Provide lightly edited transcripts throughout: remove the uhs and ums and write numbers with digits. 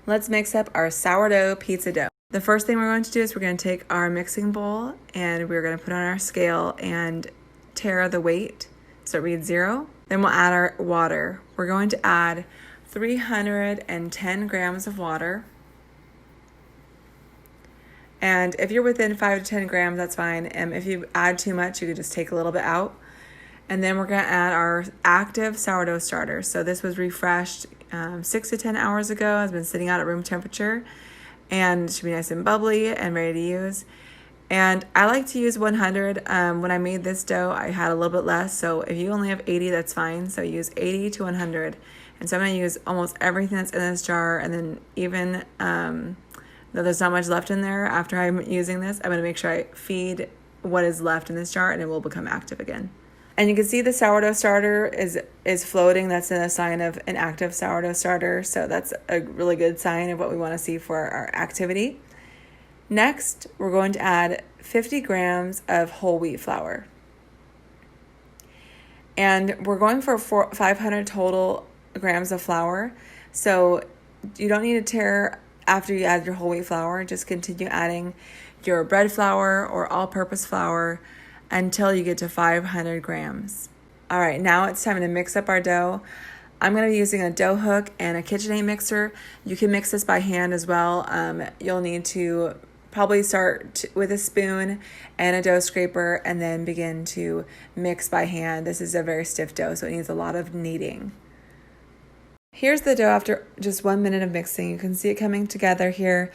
Let's mix up our sourdough pizza dough. The first thing we're going to do is we're going to take our mixing bowl and we're going to put on our scale and tare the weight so it reads 0. Then we'll add our water. We're going to add 310 grams of water. And if you're within 5 to 10 grams, that's fine. If you add too much, you could just take a little bit out. And then we're going to add our active sourdough starter. So this was refreshed 6 to 10 hours ago. It's been sitting out at room temperature and it should be nice and bubbly and ready to use. And I like to use 100. When I made this dough, I had a little bit less. So if you only have 80, that's fine. So use 80 to 100. And so I'm going to use almost everything that's in this jar. And then even though there's not much left in there after I'm using this, I'm going to make sure I feed what is left in this jar and it will become active again. And you can see the sourdough starter is floating. That's a sign of an active sourdough starter. So that's a really good sign of what we want to see for our activity. Next, we're going to add 50 grams of whole wheat flour. And we're going for 500 total grams of flour. So you don't need to tare after you add your whole wheat flour. Just continue adding your bread flour or all-purpose flour until you get to 500 grams. All right, now it's time to mix up our dough. I'm going to be using a dough hook and a KitchenAid mixer. You can mix this by hand as well. You'll need to probably start with a spoon and a dough scraper and then begin to mix by hand. This is a very stiff dough, so it needs a lot of kneading. Here's the dough after just 1 minute of mixing. You can see it coming together here.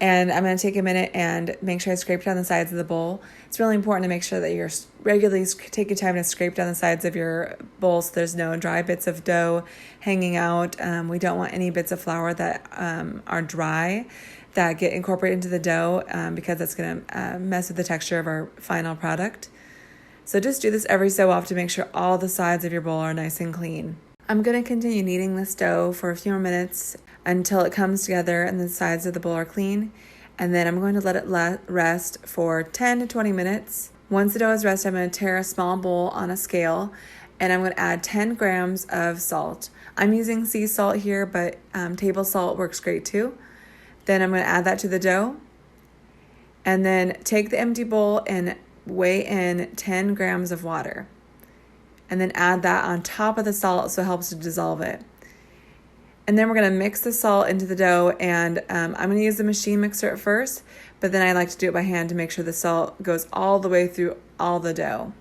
And I'm going to take a minute and make sure I scrape down the sides of the bowl. It's really important to make sure that you're regularly taking time to scrape down the sides of your bowl so there's no dry bits of dough hanging out. We don't want any bits of flour that are dry that get incorporated into the dough because that's going to mess with the texture of our final product. So just do this every so often to make sure all the sides of your bowl are nice and clean. I'm going to continue kneading this dough for a few more minutes until it comes together and the sides of the bowl are clean. And then I'm going to let it rest for 10 to 20 minutes. Once the dough is rested, I'm going to tare a small bowl on a scale and I'm going to add 10 grams of salt. I'm using sea salt here, but table salt works great too. Then I'm going to add that to the dough. And then take the empty bowl and weigh in 10 grams of water. And then add that on top of the salt so it helps to dissolve it. And then we're going to mix the salt into the dough, and I'm going to use the machine mixer at first, but then I like to do it by hand to make sure the salt goes all the way through all the dough.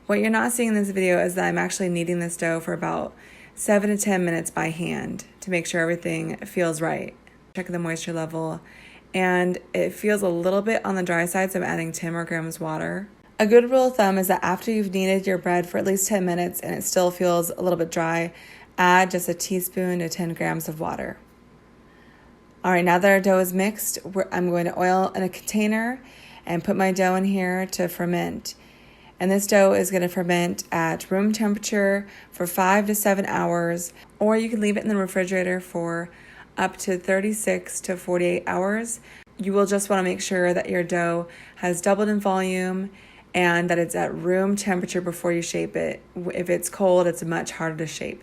What you're not seeing in this video is that I'm actually kneading this dough for about 7 to 10 minutes by hand to make sure everything feels right. Check the moisture level, and it feels a little bit on the dry side, so I'm adding 10 more grams water. A good rule of thumb is that after you've kneaded your bread for at least 10 minutes and it still feels a little bit dry, add just a teaspoon to 10 grams of water. All right, now that our dough is mixed, I'm going to oil in a container and put my dough in here to ferment. And this dough is going to ferment at room temperature for 5 to 7 hours, or you can leave it in the refrigerator for up to 36 to 48 hours. You will just want to make sure that your dough has doubled in volume and that it's at room temperature before you shape it. If it's cold, it's much harder to shape.